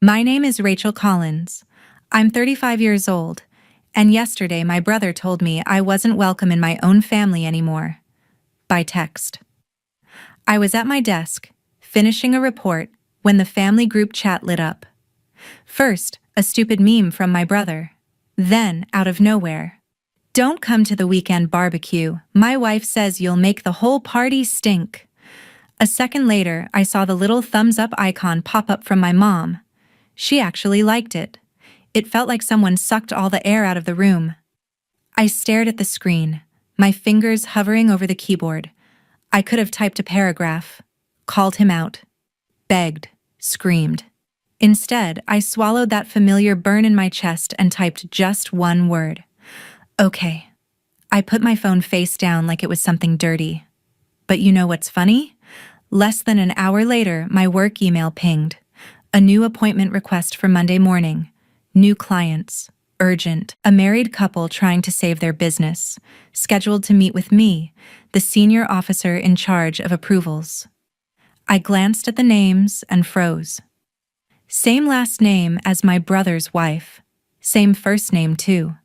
My name is Rachel Collins. I'm 35 years old, and yesterday my brother told me I wasn't welcome in my own family anymore. By text. I was at my desk, finishing a report, when the family group chat lit up. First, a stupid meme from my brother. Then, out of nowhere, "Don't come to the weekend barbecue. My wife says you'll make the whole party stink." A second later, I saw the little thumbs up icon pop up from my mom. She actually liked it. It felt like someone sucked all the air out of the room. I stared at the screen, my fingers hovering over the keyboard. I could have typed a paragraph, called him out, begged, screamed. Instead, I swallowed that familiar burn in my chest and typed just one word. Okay. I put my phone face down like it was something dirty. But you know what's funny? Less than an hour later, my work email pinged. A new appointment request for Monday morning. New clients. Urgent. A married couple trying to save their business. Scheduled to meet with me, the senior officer in charge of approvals. I glanced at the names and froze. Same last name as my brother's wife. Same first name, too.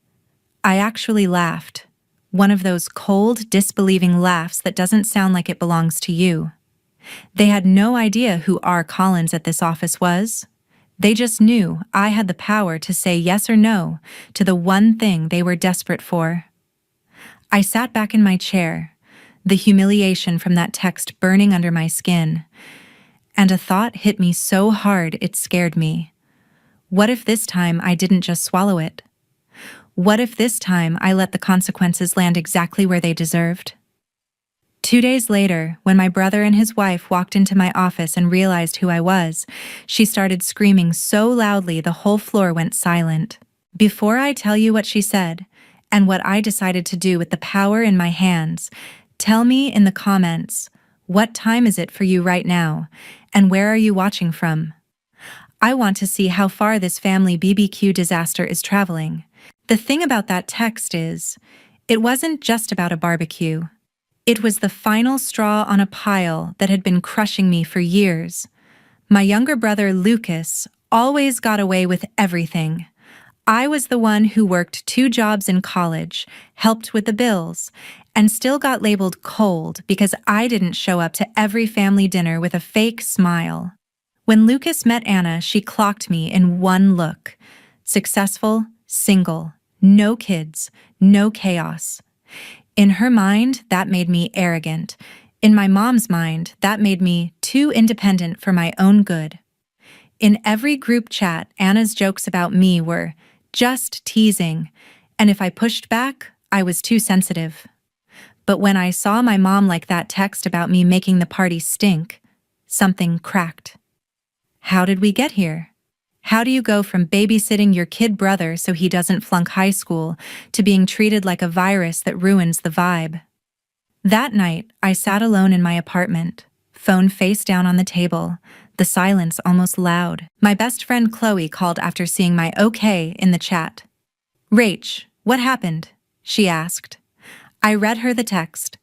I actually laughed. One of those cold, disbelieving laughs that doesn't sound like it belongs to you. They had no idea who R. Collins at this office was. They just knew I had the power to say yes or no to the one thing they were desperate for. I sat back in my chair, the humiliation from that text burning under my skin, and a thought hit me so hard it scared me. What if this time I didn't just swallow it? What if this time I let the consequences land exactly where they deserved? 2 days later, when my brother and his wife walked into my office and realized who I was, she started screaming so loudly the whole floor went silent. Before I tell you what she said, and what I decided to do with the power in my hands, tell me in the comments, what time is it for you right now, and where are you watching from? I want to see how far this family BBQ disaster is traveling. The thing about that text is, it wasn't just about a barbecue. It was the final straw on a pile that had been crushing me for years. My younger brother, Lucas, always got away with everything. I was the one who worked 2 jobs in college, helped with the bills, and still got labeled cold because I didn't show up to every family dinner with a fake smile. When Lucas met Anna, she clocked me in one look. Successful, single, no kids, no chaos. In her mind, that made me arrogant. In my mom's mind, that made me too independent for my own good. In every group chat, Anna's jokes about me were just teasing, and if I pushed back, I was too sensitive. But when I saw my mom like that text about me making the party stink, something cracked. How did we get here? How do you go from babysitting your kid brother so he doesn't flunk high school to being treated like a virus that ruins the vibe? That night, I sat alone in my apartment, phone face down on the table, the silence almost loud. My best friend Chloe called after seeing my okay in the chat. "Rach, what happened?" she asked. I read her the text.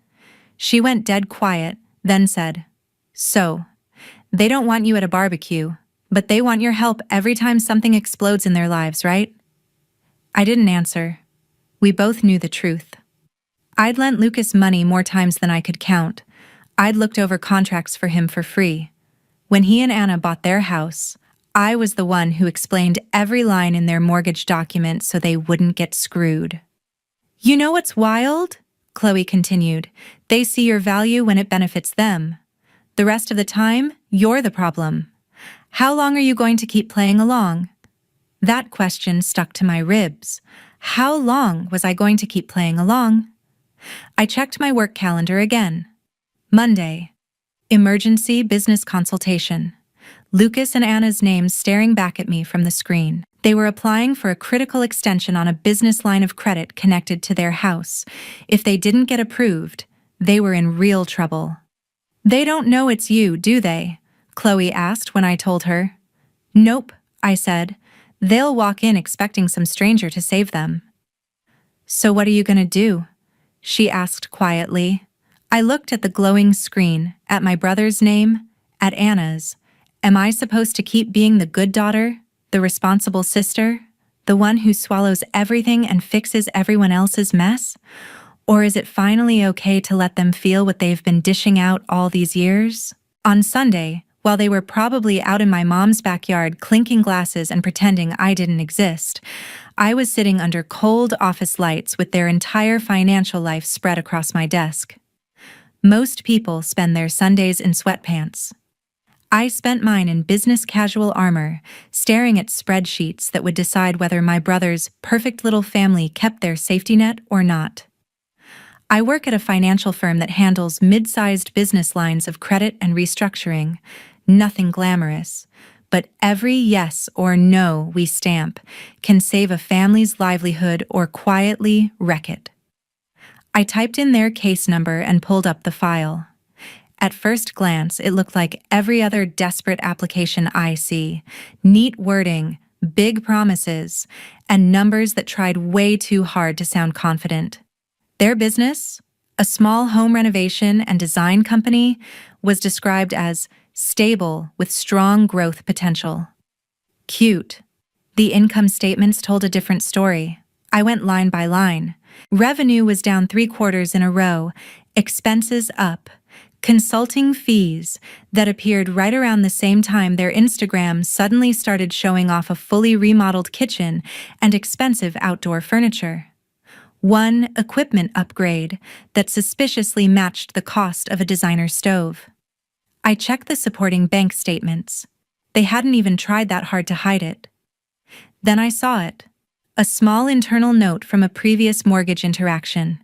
She went dead quiet, then said, "So, they don't want you at a barbecue, but they want your help every time something explodes in their lives, right?" I didn't answer. We both knew the truth. I'd lent Lucas money more times than I could count. I'd looked over contracts for him for free. When he and Anna bought their house, I was the one who explained every line in their mortgage document so they wouldn't get screwed. "You know what's wild?" Chloe continued. "They see your value when it benefits them. The rest of the time, you're the problem. How long are you going to keep playing along?" That question stuck to my ribs. How long was I going to keep playing along? I checked my work calendar again. Monday. Emergency business consultation. Lucas and Anna's names staring back at me from the screen. They were applying for a critical extension on a business line of credit connected to their house. If they didn't get approved, they were in real trouble. "They don't know it's you, do they?" Chloe asked when I told her. "Nope," I said. "They'll walk in expecting some stranger to save them." "So what are you gonna do?" she asked quietly. I looked at the glowing screen, at my brother's name, at Anna's, Am I supposed to keep being the good daughter, the responsible sister, the one who swallows everything and fixes everyone else's mess? Or is it finally okay to let them feel what they've been dishing out all these years? On Sunday, while they were probably out in my mom's backyard clinking glasses and pretending I didn't exist, I was sitting under cold office lights with their entire financial life spread across my desk. Most people spend their Sundays in sweatpants. I spent mine in business casual armor, staring at spreadsheets that would decide whether my brother's perfect little family kept their safety net or not. I work at a financial firm that handles mid-sized business lines of credit and restructuring. Nothing glamorous, but every yes or no we stamp can save a family's livelihood or quietly wreck it. I typed in their case number and pulled up the file. At first glance, it looked like every other desperate application I see. Neat wording, big promises, and numbers that tried way too hard to sound confident. Their business, a small home renovation and design company, was described as stable with strong growth potential. Cute. The income statements told a different story. I went line by line. Revenue was down 3 quarters in a row, expenses up. Consulting fees that appeared right around the same time their Instagram suddenly started showing off a fully remodeled kitchen and expensive outdoor furniture. One equipment upgrade that suspiciously matched the cost of a designer stove. I checked the supporting bank statements. They hadn't even tried that hard to hide it. Then I saw it. A small internal note from a previous mortgage interaction.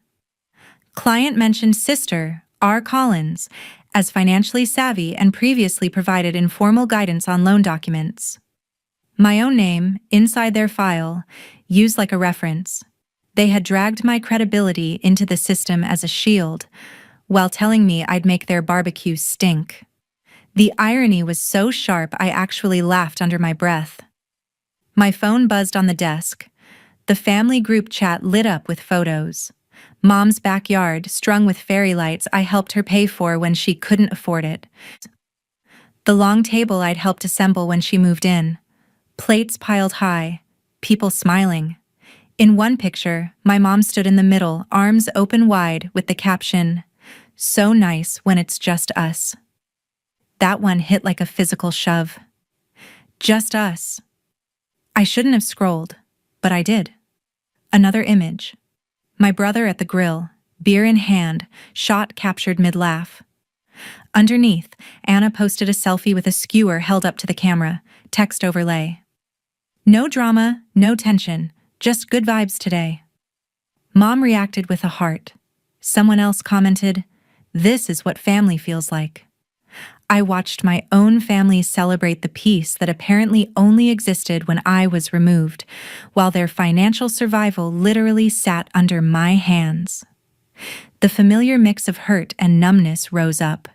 Client mentioned sister, R. Collins, as financially savvy and previously provided informal guidance on loan documents. My own name, inside their file, used like a reference. They had dragged my credibility into the system as a shield, while telling me I'd make their barbecue stink. The irony was so sharp I actually laughed under my breath. My phone buzzed on the desk. The family group chat lit up with photos. Mom's backyard, strung with fairy lights I helped her pay for when she couldn't afford it. The long table I'd helped assemble when she moved in. Plates piled high, people smiling. In one picture, my mom stood in the middle, arms open wide, with the caption, "So nice when it's just us." That one hit like a physical shove. Just us. I shouldn't have scrolled, but I did. Another image. My brother at the grill, beer in hand, shot captured mid-laugh. Underneath, Anna posted a selfie with a skewer held up to the camera, text overlay. "No drama, no tension, just good vibes today." Mom reacted with a heart. Someone else commented, "This is what family feels like." I watched my own family celebrate the peace that apparently only existed when I was removed, while their financial survival literally sat under my hands. The familiar mix of hurt and numbness rose up.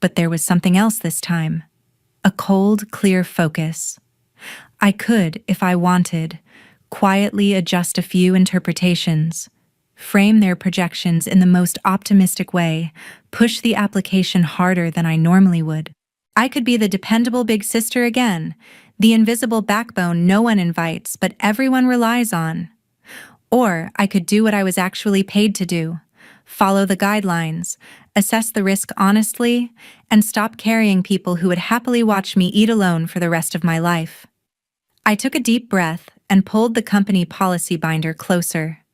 But there was something else this time. A cold, clear focus. I could, if I wanted, quietly adjust a few interpretations, frame their projections in the most optimistic way, push the application harder than I normally would. I could be the dependable big sister again, the invisible backbone no one invites but everyone relies on. Or I could do what I was actually paid to do, follow the guidelines, assess the risk honestly, and stop carrying people who would happily watch me eat alone for the rest of my life. I took a deep breath and pulled the company policy binder closer.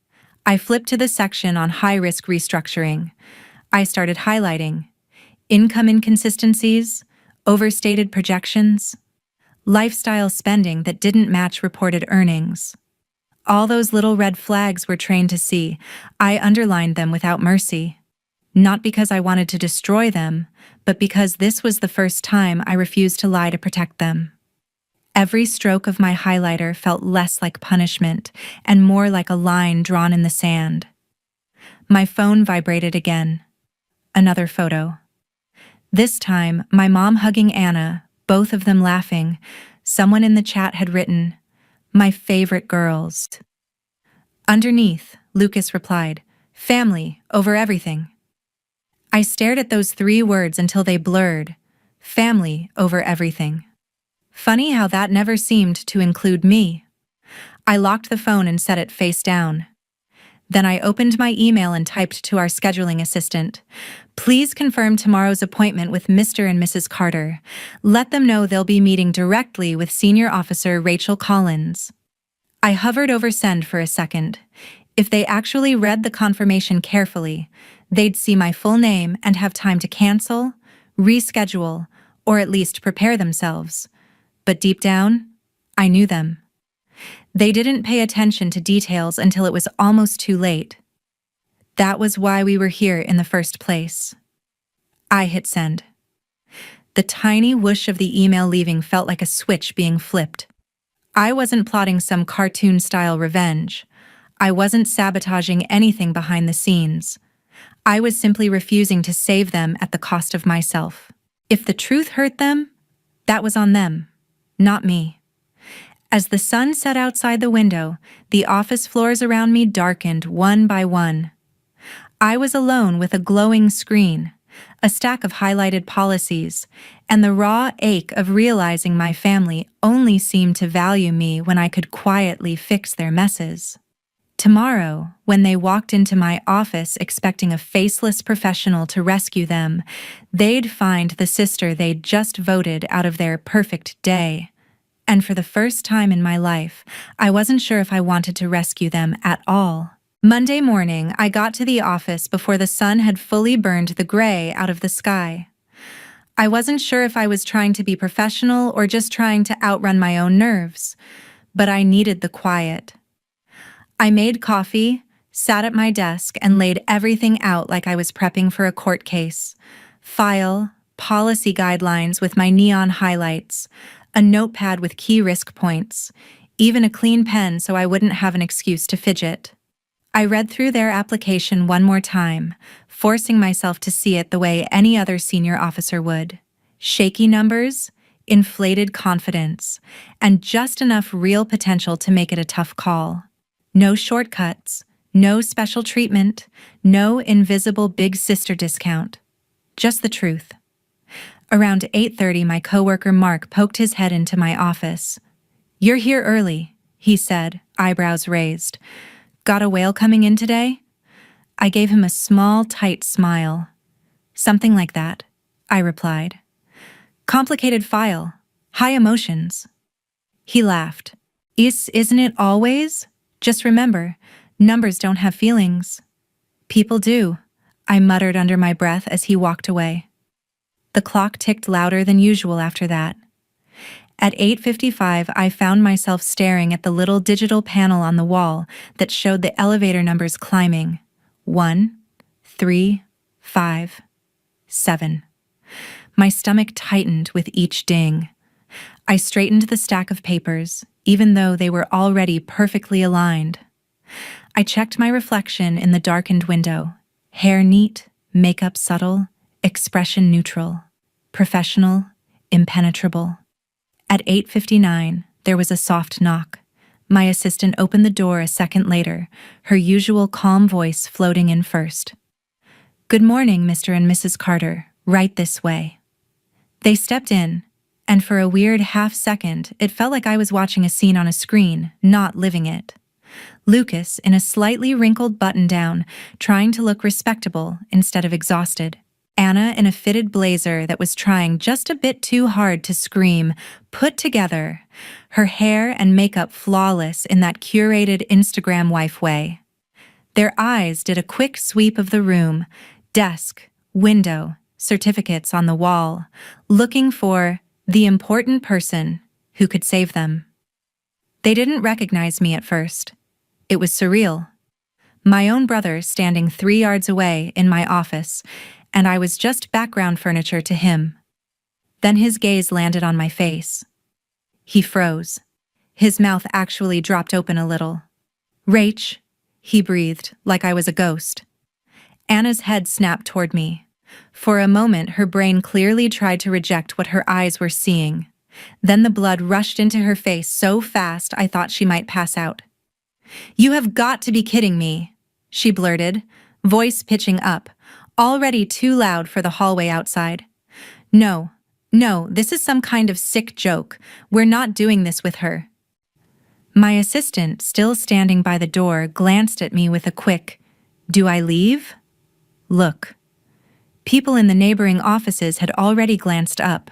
I flipped to the section on high-risk restructuring. I started highlighting income inconsistencies, overstated projections, lifestyle spending that didn't match reported earnings. All those little red flags we're trained to see. I underlined them without mercy. Not because I wanted to destroy them, but because this was the first time I refused to lie to protect them. Every stroke of my highlighter felt less like punishment and more like a line drawn in the sand. My phone vibrated again. Another photo. This time, my mom hugging Anna, both of them laughing. Someone in the chat had written, "My favorite girls." Underneath, Lucas replied, "Family, over everything." I stared at those 3 words until they blurred. Family over everything. Funny how that never seemed to include me. I locked the phone and set it face down. Then I opened my email and typed to our scheduling assistant. Please confirm tomorrow's appointment with Mr. and Mrs. Carter. Let them know they'll be meeting directly with Senior Officer Rachel Collins. I hovered over send for a second. If they actually read the confirmation carefully, they'd see my full name and have time to cancel, reschedule, or at least prepare themselves. But deep down, I knew them. They didn't pay attention to details until it was almost too late. That was why we were here in the first place. I hit send. The tiny whoosh of the email leaving felt like a switch being flipped. I wasn't plotting some cartoon-style revenge. I wasn't sabotaging anything behind the scenes. I was simply refusing to save them at the cost of myself. If the truth hurt them, that was on them, not me. As the sun set outside the window, the office floors around me darkened one by one. I was alone with a glowing screen, a stack of highlighted policies, and the raw ache of realizing my family only seemed to value me when I could quietly fix their messes. Tomorrow, when they walked into my office expecting a faceless professional to rescue them, they'd find the sister they'd just voted out of their perfect day. And for the first time in my life, I wasn't sure if I wanted to rescue them at all. Monday morning, I got to the office before the sun had fully burned the gray out of the sky. I wasn't sure if I was trying to be professional or just trying to outrun my own nerves, but I needed the quiet. I made coffee, sat at my desk, and laid everything out like I was prepping for a court case. File, policy guidelines with my neon highlights, a notepad with key risk points, even a clean pen so I wouldn't have an excuse to fidget. I read through their application one more time, forcing myself to see it the way any other senior officer would. Shaky numbers, inflated confidence, and just enough real potential to make it a tough call. No shortcuts, no special treatment, no invisible big sister discount. Just the truth. Around 8:30, my coworker Mark poked his head into my office. "You're here early," he said, eyebrows raised. "Got a whale coming in today?" I gave him a small, tight smile. "Something like that," I replied. "Complicated file. High emotions." He laughed. Isn't it always? Just remember, numbers don't have feelings." "People do," I muttered under my breath as he walked away. The clock ticked louder than usual after that. At 8:55, I found myself staring at the little digital panel on the wall that showed the elevator numbers climbing. 1, 3, 5, 7. My stomach tightened with each ding. I straightened the stack of papers, even though they were already perfectly aligned. I checked my reflection in the darkened window. Hair neat, makeup subtle, expression neutral, professional, impenetrable. At 8:59, there was a soft knock. My assistant opened the door a second later, her usual calm voice floating in first. "Good morning, Mr. and Mrs. Carter. Right this way." They stepped in, and for a weird half-second, it felt like I was watching a scene on a screen, not living it. Lucas, in a slightly wrinkled button-down, trying to look respectable instead of exhausted. Anna in a fitted blazer that was trying just a bit too hard to scream, put together, her hair and makeup flawless in that curated Instagram wife way. Their eyes did a quick sweep of the room, desk, window, certificates on the wall, looking for the important person who could save them. They didn't recognize me at first. It was surreal. My own brother standing 3 yards away in my office, and I was just background furniture to him. Then his gaze landed on my face. He froze. His mouth actually dropped open a little. "Rach," he breathed, like I was a ghost. Anna's head snapped toward me. For a moment, her brain clearly tried to reject what her eyes were seeing. Then the blood rushed into her face so fast I thought she might pass out. "You have got to be kidding me," she blurted, voice pitching up, already too loud for the hallway outside. No, No, this is some kind of sick joke. We're not doing this with her. My assistant, still standing by the door, glanced at me with a quick, "Do I leave?" look. People in the neighboring offices had already glanced up.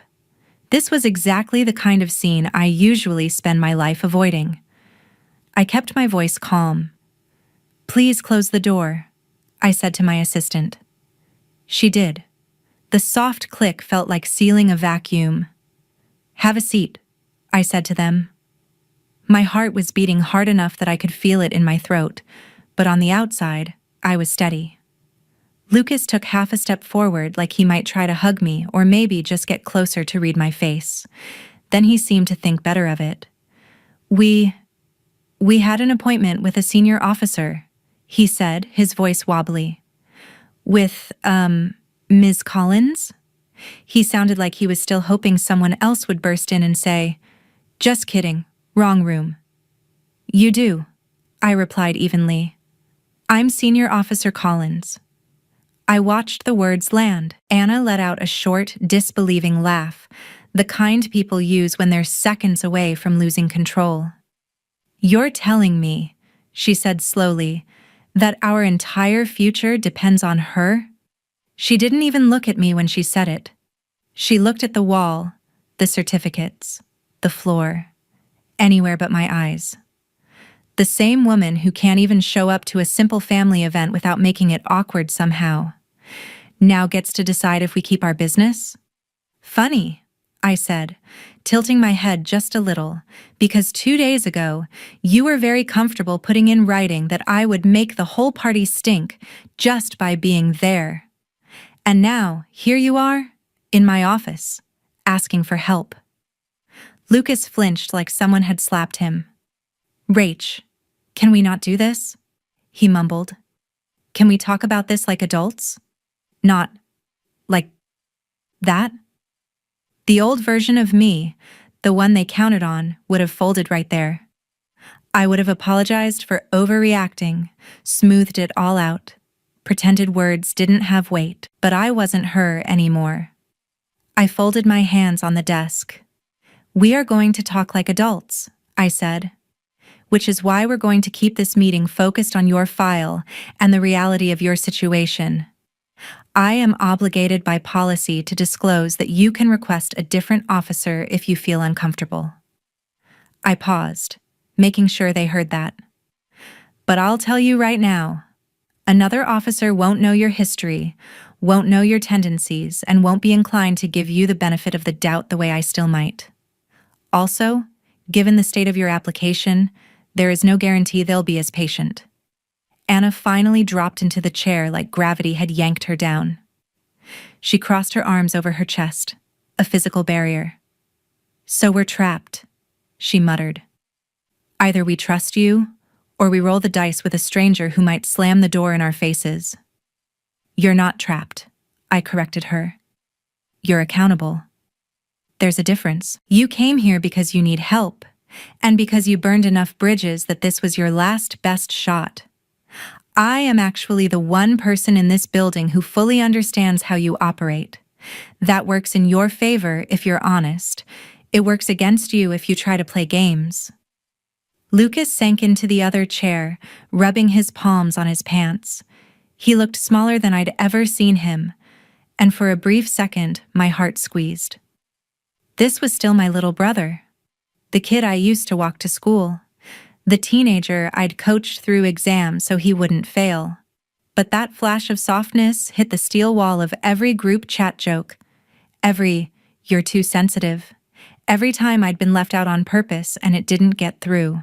This was exactly the kind of scene I usually spend my life avoiding. I kept my voice calm. "Please close the door," I said to my assistant. She did. The soft click felt like sealing a vacuum. "Have a seat," I said to them. My heart was beating hard enough that I could feel it in my throat, but on the outside, I was steady. Lucas took half a step forward like he might try to hug me or maybe just get closer to read my face. Then he seemed to think better of it. We had an appointment with a senior officer," he said, his voice wobbly. "With, Ms. Collins?" He sounded like he was still hoping someone else would burst in and say, "Just kidding, wrong room." "You do," I replied evenly. "I'm Senior Officer Collins." I watched the words land. Anna let out a short, disbelieving laugh, the kind people use when they're seconds away from losing control. "You're telling me," she said slowly, "that our entire future depends on her?" She didn't even look at me when she said it. She looked at the wall, the certificates, the floor, anywhere but my eyes. The same woman who can't even show up to a simple family event without making it awkward somehow, now gets to decide if we keep our business? "Funny," I said, tilting my head just a little, "because 2 days ago, you were very comfortable putting in writing that I would make the whole party stink just by being there. And now, here you are, in my office, asking for help." Lucas flinched like someone had slapped him. "Rach, can we not do this?" he mumbled. "Can we talk about this like adults? Not like that?" The old version of me, the one they counted on, would have folded right there. I would have apologized for overreacting, smoothed it all out, pretended words didn't have weight, but I wasn't her anymore. I folded my hands on the desk. "We are going to talk like adults," I said, "which is why we're going to keep this meeting focused on your file and the reality of your situation. I am obligated by policy to disclose that you can request a different officer if you feel uncomfortable." I paused, making sure they heard that. "But I'll tell you right now, another officer won't know your history, won't know your tendencies, and won't be inclined to give you the benefit of the doubt the way I still might. Also, given the state of your application, there is no guarantee they'll be as patient." Anna finally dropped into the chair like gravity had yanked her down. She crossed her arms over her chest, a physical barrier. "So we're trapped," she muttered. "Either we trust you, or we roll the dice with a stranger who might slam the door in our faces." "You're not trapped," I corrected her. "You're accountable. There's a difference. You came here because you need help, and because you burned enough bridges that this was your last best shot. I am actually the one person in this building who fully understands how you operate. That works in your favor if you're honest. It works against you if you try to play games." Lucas sank into the other chair, rubbing his palms on his pants. He looked smaller than I'd ever seen him, and for a brief second, my heart squeezed. This was still my little brother, the kid I used to walk to school, the teenager I'd coached through exams so he wouldn't fail. But that flash of softness hit the steel wall of every group chat joke, every "you're too sensitive," every time I'd been left out on purpose and it didn't get through.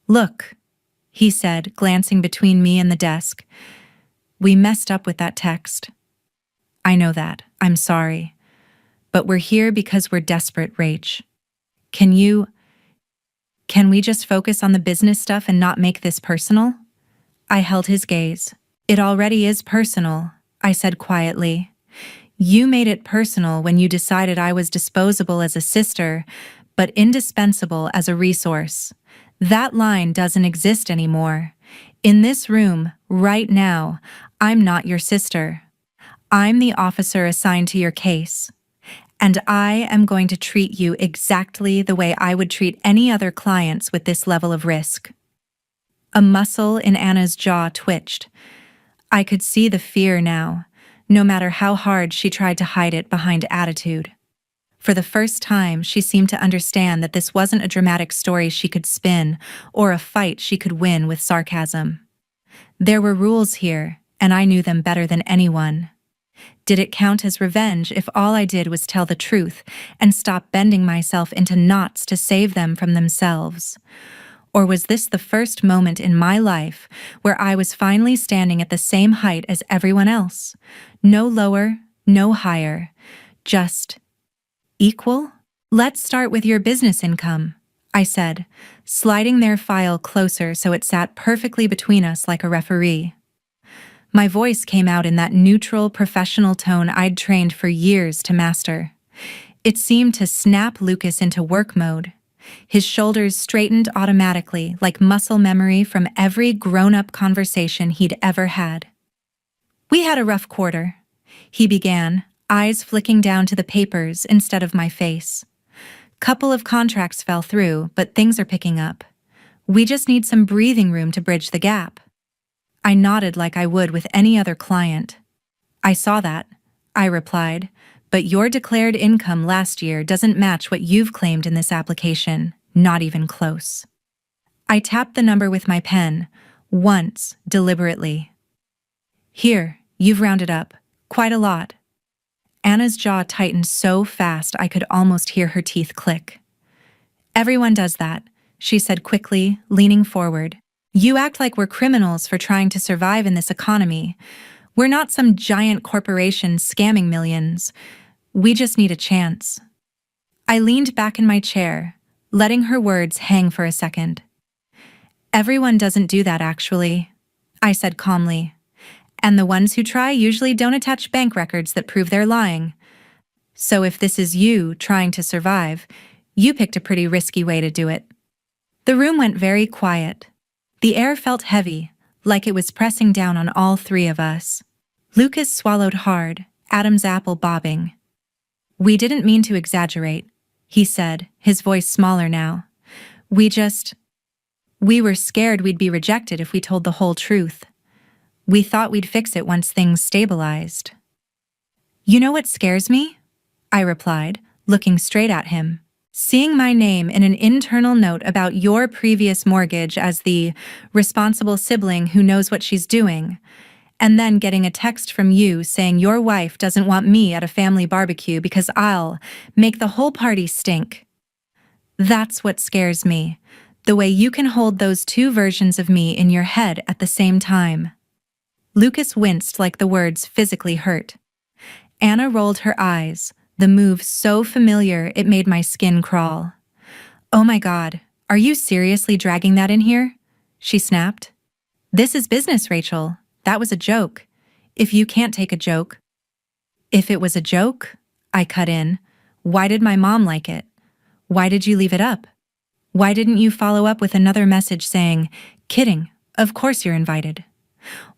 "Look," he said, glancing between me and the desk. "We messed up with that text. I know that. I'm sorry. But we're here because we're desperate, Rach. Can we just focus on the business stuff and not make this personal?" I held his gaze. "It already is personal," I said quietly. "You made it personal when you decided I was disposable as a sister, but indispensable as a resource. That line doesn't exist anymore. In this room, right now, I'm not your sister. I'm the officer assigned to your case. And I am going to treat you exactly the way I would treat any other clients with this level of risk. A muscle in Anna's jaw twitched. I could see the fear now, no matter how hard she tried to hide it behind attitude. For the first time, she seemed to understand that this wasn't a dramatic story she could spin or a fight she could win with sarcasm. There were rules here, and I knew them better than anyone. Did it count as revenge if all I did was tell the truth and stop bending myself into knots to save them from themselves? Or was this the first moment in my life where I was finally standing at the same height as everyone else? No lower, no higher, just equal? Let's start with your business income, I said, sliding their file closer so it sat perfectly between us like a referee. My voice came out in that neutral, professional tone I'd trained for years to master. It seemed to snap Lucas into work mode. His shoulders straightened automatically, like muscle memory from every grown-up conversation he'd ever had. We had a rough quarter, he began, eyes flicking down to the papers instead of my face. Couple of contracts fell through, but things are picking up. We just need some breathing room to bridge the gap. I nodded like I would with any other client. I saw that, I replied, but your declared income last year doesn't match what you've claimed in this application, not even close. I tapped the number with my pen, once, deliberately. Here, you've rounded up, quite a lot. Anna's jaw tightened so fast I could almost hear her teeth click. Everyone does that, she said quickly, leaning forward. You act like we're criminals for trying to survive in this economy. We're not some giant corporation scamming millions. We just need a chance. I leaned back in my chair, letting her words hang for a second. Everyone doesn't do that, actually, I said calmly. And the ones who try usually don't attach bank records that prove they're lying. So if this is you trying to survive, you picked a pretty risky way to do it. The room went very quiet. The air felt heavy, like it was pressing down on all three of us. Lucas swallowed hard, Adam's apple bobbing. We didn't mean to exaggerate, he said, his voice smaller now. We were scared we'd be rejected if we told the whole truth. We thought we'd fix it once things stabilized. You know what scares me? I replied, looking straight at him. Seeing my name in an internal note about your previous mortgage as the responsible sibling who knows what she's doing, and then getting a text from you saying your wife doesn't want me at a family barbecue because I'll make the whole party stink. That's what scares me, the way you can hold those two versions of me in your head at the same time. Lucas winced like the words physically hurt. Anna rolled her eyes, the move so familiar it made my skin crawl. Oh my God, are you seriously dragging that in here? She snapped. This is business, Rachel. That was a joke. If you can't take a joke. If it was a joke, I cut in, why did my mom like it? Why did you leave it up? Why didn't you follow up with another message saying, kidding, of course you're invited?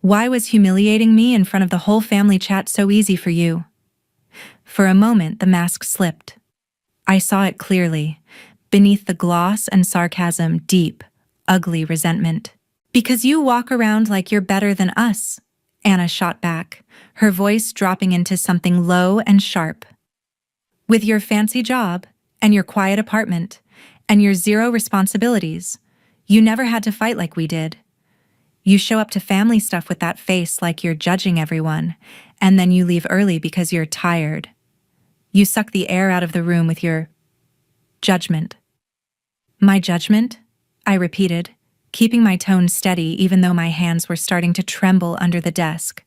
Why was humiliating me in front of the whole family chat so easy for you? For a moment, the mask slipped. I saw it clearly, beneath the gloss and sarcasm, deep, ugly resentment. Because you walk around like you're better than us, Anna shot back, her voice dropping into something low and sharp. With your fancy job, and your quiet apartment, and your zero responsibilities, you never had to fight like we did. You show up to family stuff with that face like you're judging everyone, and then you leave early because you're tired. You suck the air out of the room with your judgment. My judgment? I repeated, keeping my tone steady even though my hands were starting to tremble under the desk.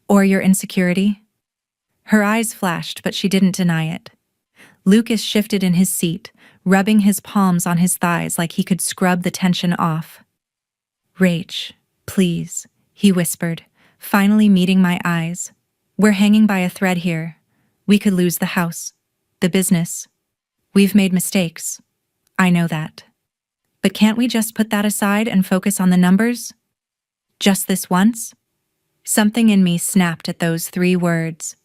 Or your insecurity? Her eyes flashed, but she didn't deny it. Lucas shifted in his seat, rubbing his palms on his thighs like he could scrub the tension off. Rach, please, he whispered, finally meeting my eyes. We're hanging by a thread here. We could lose the house, the business. We've made mistakes. I know that. But can't we just put that aside and focus on the numbers? Just this once? Something in me snapped at those 3 words.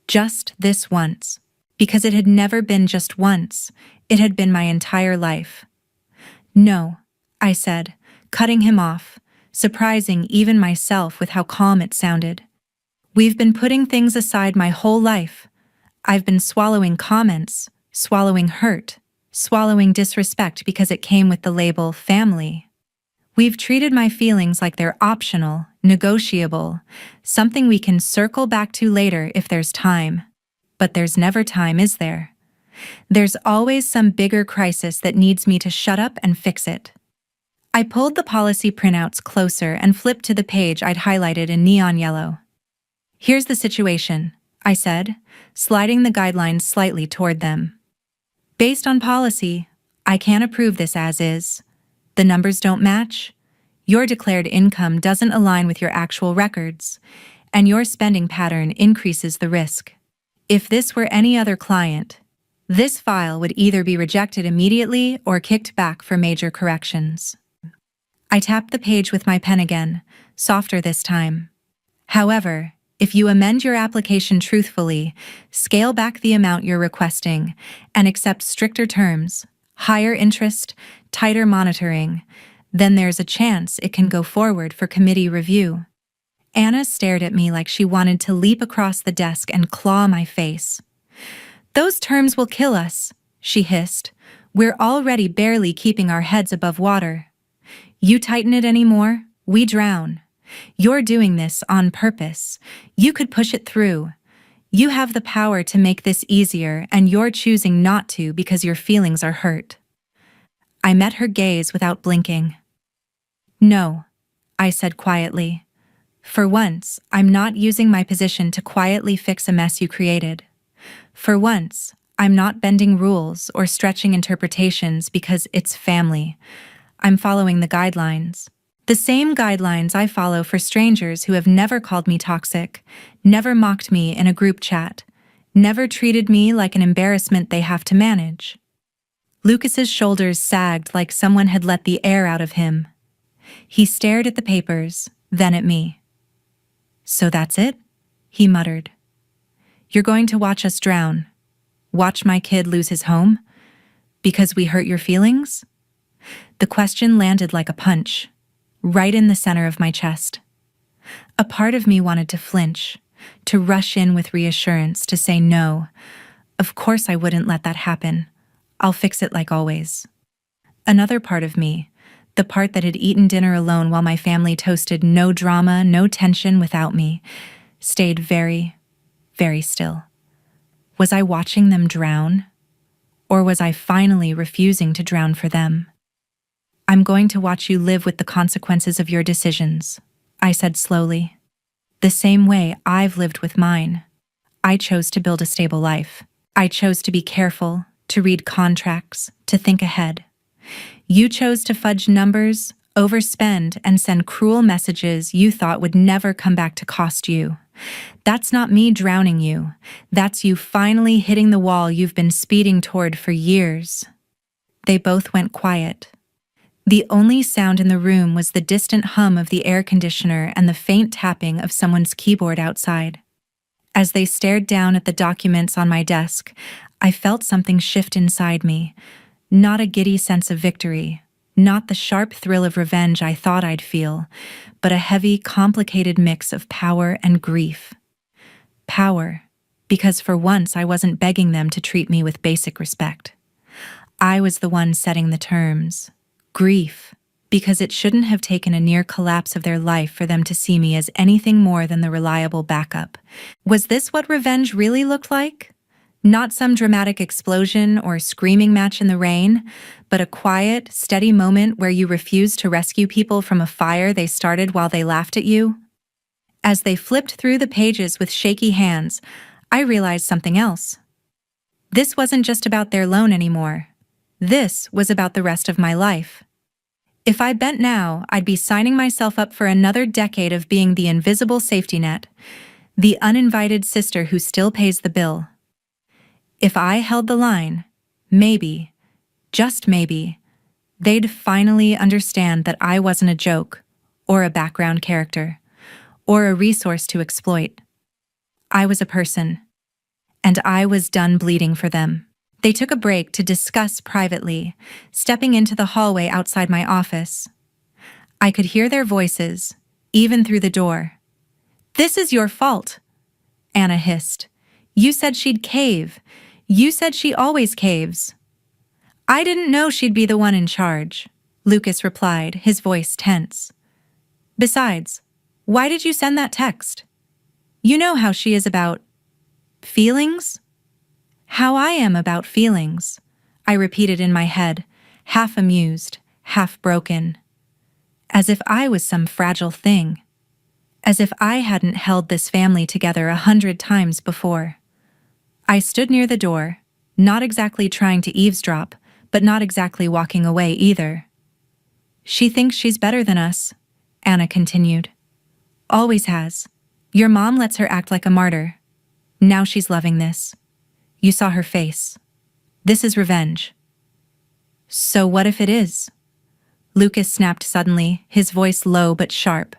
Just this once. because it had never been just once, it had been my entire life. "No," I said, cutting him off, surprising even myself with how calm it sounded. "We've been putting things aside my whole life. I've been swallowing comments, swallowing hurt, swallowing disrespect because it came with the label family. We've treated my feelings like they're optional, negotiable, something we can circle back to later if there's time. But there's never time, is there? There's always some bigger crisis that needs me to shut up and fix it." I pulled the policy printouts closer and flipped to the page I'd highlighted in neon yellow. "Here's the situation," I said, sliding the guidelines slightly toward them. "Based on policy, I can't approve this as is. The numbers don't match. Your declared income doesn't align with your actual records, and your spending pattern increases the risk. If this were any other client, this file would either be rejected immediately or kicked back for major corrections." I tapped the page with my pen again, softer this time. "However, if you amend your application truthfully, scale back the amount you're requesting, and accept stricter terms, higher interest, tighter monitoring, then there's a chance it can go forward for committee review." Anna stared at me like she wanted to leap across the desk and claw my face. "Those terms will kill us," she hissed. "We're already barely keeping our heads above water. You tighten it any more, we drown. You're doing this on purpose. You could push it through. You have the power to make this easier, and you're choosing not to because your feelings are hurt." I met her gaze without blinking. "No," I said quietly. "For once, I'm not using my position to quietly fix a mess you created. For once, I'm not bending rules or stretching interpretations because it's family. I'm following the guidelines. The same guidelines I follow for strangers who have never called me toxic, never mocked me in a group chat, never treated me like an embarrassment they have to manage." Lucas's shoulders sagged like someone had let the air out of him. He stared at the papers, then at me. "So that's it?" he muttered. "You're going to watch us drown? Watch my kid lose his home? Because we hurt your feelings?" The question landed like a punch, right in the center of my chest. A part of me wanted to flinch, to rush in with reassurance, to say no. Of course I wouldn't let that happen. I'll fix it like always. Another part of me, the part that had eaten dinner alone while my family toasted no drama, no tension without me, stayed very, very still. Was I watching them drown? Or was I finally refusing to drown for them? "I'm going to watch you live with the consequences of your decisions," I said slowly. "The same way I've lived with mine. I chose to build a stable life. I chose to be careful, to read contracts, to think ahead. You chose to fudge numbers, overspend, and send cruel messages you thought would never come back to cost you. That's not me drowning you. That's you finally hitting the wall you've been speeding toward for years." They both went quiet. The only sound in the room was the distant hum of the air conditioner and the faint tapping of someone's keyboard outside. As they stared down at the documents on my desk, I felt something shift inside me. Not a giddy sense of victory, not the sharp thrill of revenge I thought I'd feel, but a heavy, complicated mix of power and grief. Power, because for once I wasn't begging them to treat me with basic respect. I was the one setting the terms. Grief, because it shouldn't have taken a near collapse of their life for them to see me as anything more than the reliable backup. Was this what revenge really looked like? Not some dramatic explosion or screaming match in the rain, but a quiet, steady moment where you refuse to rescue people from a fire they started while they laughed at you? As they flipped through the pages with shaky hands, I realized something else. This wasn't just about their loan anymore. This was about the rest of my life. If I bent now, I'd be signing myself up for another decade of being the invisible safety net, the uninvited sister who still pays the bill. If I held the line, maybe, just maybe, they'd finally understand that I wasn't a joke, or a background character, or a resource to exploit. I was a person, and I was done bleeding for them. They took a break to discuss privately, stepping into the hallway outside my office. I could hear their voices, even through the door. "This is your fault," Anna hissed. "You said she'd cave. You said she always caves." "I didn't know she'd be the one in charge," Lucas replied, his voice tense. "Besides, why did you send that text? You know how she is about feelings?" "How I am about feelings," I repeated in my head, half amused, half broken. As if I was some fragile thing. As if I hadn't held this family together 100 times before. I stood near the door, not exactly trying to eavesdrop, but not exactly walking away either. "She thinks she's better than us," Anna continued. "Always has. Your mom lets her act like a martyr. Now she's loving this. You saw her face. This is revenge." "So what if it is?" Lucas snapped suddenly, his voice low but sharp.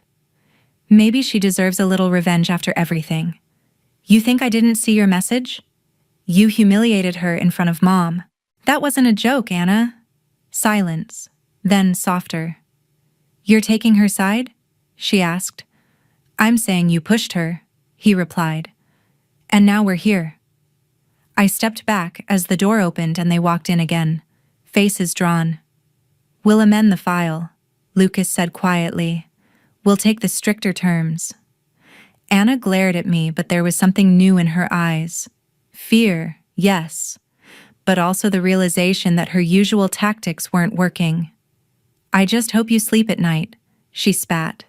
"Maybe she deserves a little revenge after everything. You think I didn't see your message? You humiliated her in front of Mom. That wasn't a joke, Anna." Silence, then softer. "You're taking her side?" she asked. "I'm saying you pushed her," he replied. "And now we're here." I stepped back as the door opened and they walked in again, faces drawn. "We'll amend the file," Lucas said quietly. "We'll take the stricter terms." Anna glared at me, but there was something new in her eyes. Fear, yes, but also the realization that her usual tactics weren't working. "I just hope you sleep at night," she spat.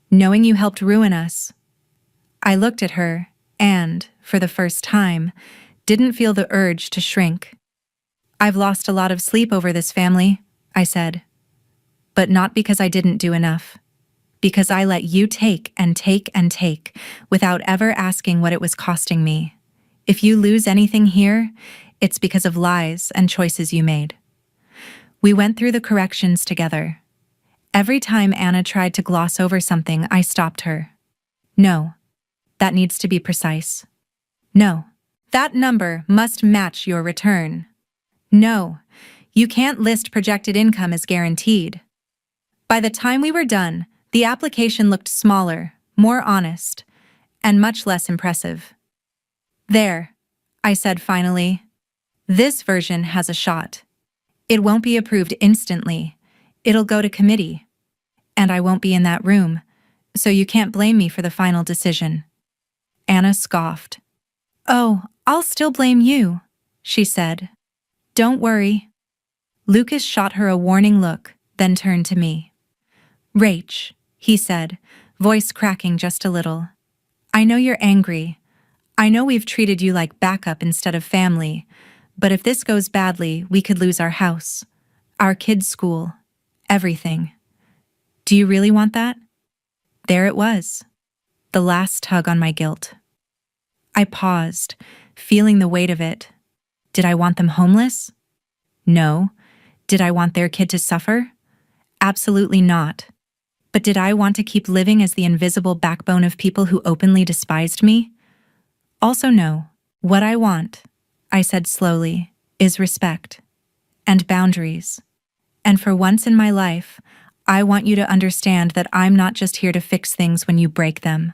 "Knowing you helped ruin us." I looked at her and, for the first time, didn't feel the urge to shrink. "I've lost a lot of sleep over this family," I said. "But not because I didn't do enough. Because I let you take and take and take without ever asking what it was costing me. If you lose anything here, it's because of lies and choices you made." We went through the corrections together. Every time Anna tried to gloss over something, I stopped her. "No, that needs to be precise. No, that number must match your return. No, you can't list projected income as guaranteed." By the time we were done, the application looked smaller, more honest, and much less impressive. "There," I said finally. "This version has a shot. It won't be approved instantly. It'll go to committee. And I won't be in that room, so you can't blame me for the final decision." Anna scoffed. "Oh, I'll still blame you," she said. "Don't worry." Lucas shot her a warning look, then turned to me. "Rach," he said, voice cracking just a little. "I know you're angry. I know we've treated you like backup instead of family, but if this goes badly, we could lose our house, our kids' school, everything. Do you really want that?" There it was, the last tug on my guilt. I paused, feeling the weight of it. Did I want them homeless? No. Did I want their kid to suffer? Absolutely not. But did I want to keep living as the invisible backbone of people who openly despised me? Also no. What I want, I said slowly, is respect. And boundaries. And for once in my life, I want you to understand that I'm not just here to fix things when you break them.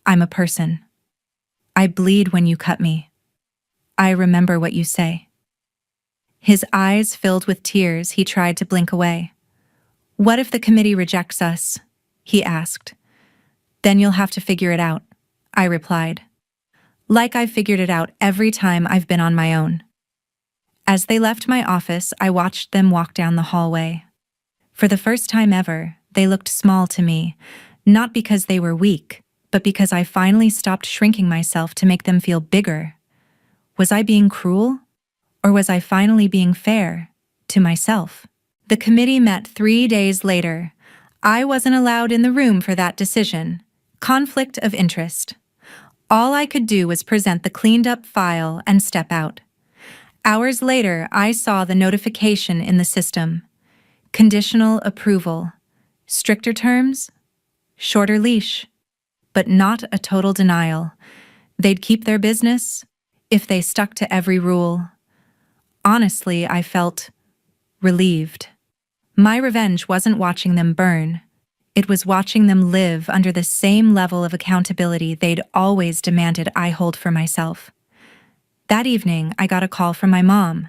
I'm a person. I bleed when you cut me. I remember what you say. His eyes filled with tears, he tried to blink away. "What if the committee rejects us?" he asked. "Then you'll have to figure it out," I replied. Like I've figured it out every time I've been on my own. As they left my office, I watched them walk down the hallway. For the first time ever, they looked small to me, not because they were weak, but because I finally stopped shrinking myself to make them feel bigger. Was I being cruel? Or was I finally being fair to myself? The committee met 3 days later. I wasn't allowed in the room for that decision. Conflict of interest. All I could do was present the cleaned-up file and step out. Hours later, I saw the notification in the system. Conditional approval. Stricter terms? Shorter leash. But not a total denial. They'd keep their business, if they stuck to every rule. Honestly, I felt relieved. My revenge wasn't watching them burn. It was watching them live under the same level of accountability they'd always demanded I hold for myself. That evening, I got a call from my mom.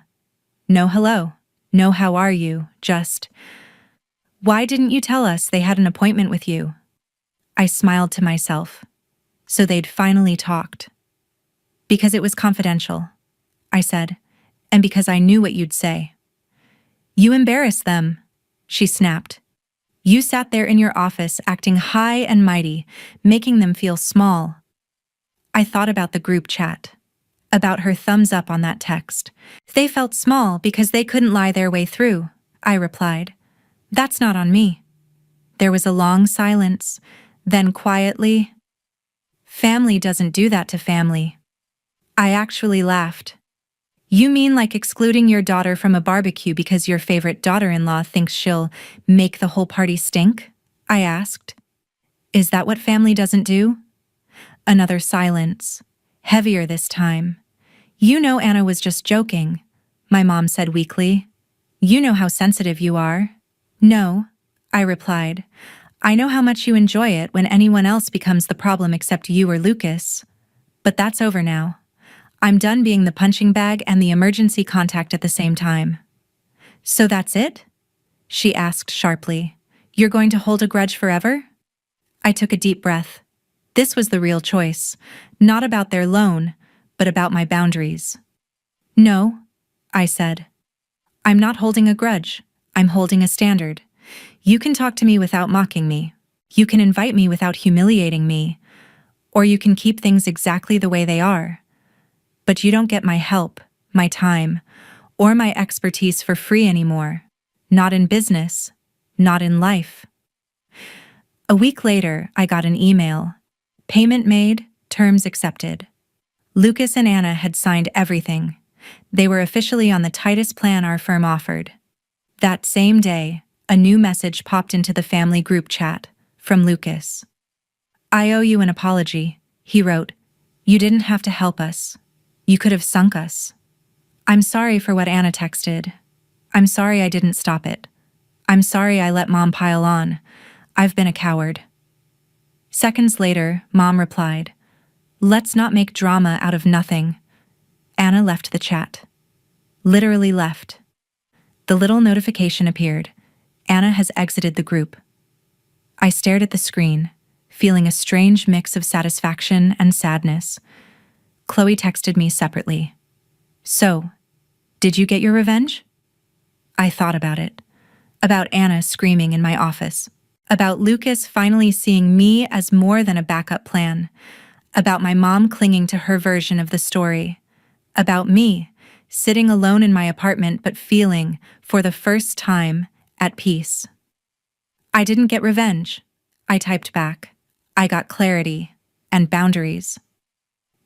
No hello, no how are you, just, why didn't you tell us they had an appointment with you? I smiled to myself. So they'd finally talked. Because it was confidential, I said, and because I knew what you'd say. You embarrassed them, she snapped. You sat there in your office acting high and mighty, making them feel small. I thought about the group chat, about her thumbs up on that text. They felt small because they couldn't lie their way through, I replied. That's not on me. There was a long silence, then quietly, family doesn't do that to family. I actually laughed. You mean like excluding your daughter from a barbecue because your favorite daughter-in-law thinks she'll make the whole party stink? I asked. Is that what family doesn't do? Another silence, heavier this time. You know Anna was just joking, my mom said weakly. You know how sensitive you are. No, I replied. I know how much you enjoy it when anyone else becomes the problem except you or Lucas. But that's over now. I'm done being the punching bag and the emergency contact at the same time. So that's it? She asked sharply. You're going to hold a grudge forever? I took a deep breath. This was the real choice, not about their loan, but about my boundaries. No, I said. I'm not holding a grudge. I'm holding a standard. You can talk to me without mocking me. You can invite me without humiliating me. Or you can keep things exactly the way they are. But you don't get my help, my time, or my expertise for free anymore. Not in business, not in life. A week later, I got an email. Payment made, terms accepted. Lucas and Anna had signed everything. They were officially on the tightest plan our firm offered. That same day, a new message popped into the family group chat from Lucas. I owe you an apology, he wrote. You didn't have to help us. You could have sunk us. I'm sorry for what Anna texted. I'm sorry I didn't stop it. I'm sorry I let Mom pile on. I've been a coward. Seconds later, Mom replied, Let's not make drama out of nothing. Anna left the chat. Literally left. The little notification appeared. Anna has exited the group. I stared at the screen, feeling a strange mix of satisfaction and sadness. Chloe texted me separately. So, did you get your revenge? I thought about it. About Anna screaming in my office. About Lucas finally seeing me as more than a backup plan. About my mom clinging to her version of the story. About me, sitting alone in my apartment but feeling, for the first time, at peace. I didn't get revenge, I typed back. I got clarity and boundaries.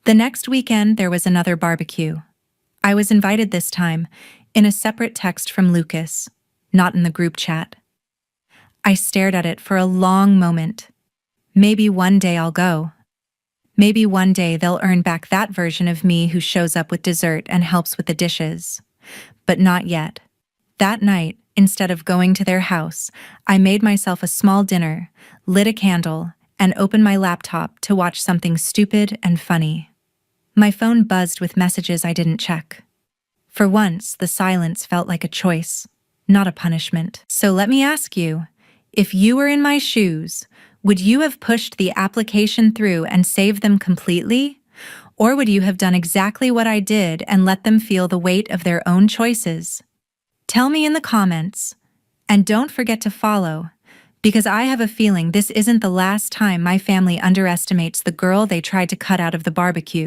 The next weekend, there was another barbecue. I was invited this time, in a separate text from Lucas, not in the group chat. I stared at it for a long moment. Maybe one day I'll go. Maybe one day they'll earn back that version of me who shows up with dessert and helps with the dishes. But not yet. That night, instead of going to their house, I made myself a small dinner, lit a candle, and opened my laptop to watch something stupid and funny. My phone buzzed with messages I didn't check. For once, the silence felt like a choice, not a punishment. So let me ask you, if you were in my shoes, would you have pushed the application through and saved them completely? Or would you have done exactly what I did and let them feel the weight of their own choices? Tell me in the comments. And don't forget to follow, because I have a feeling this isn't the last time my family underestimates the girl they tried to cut out of the barbecue.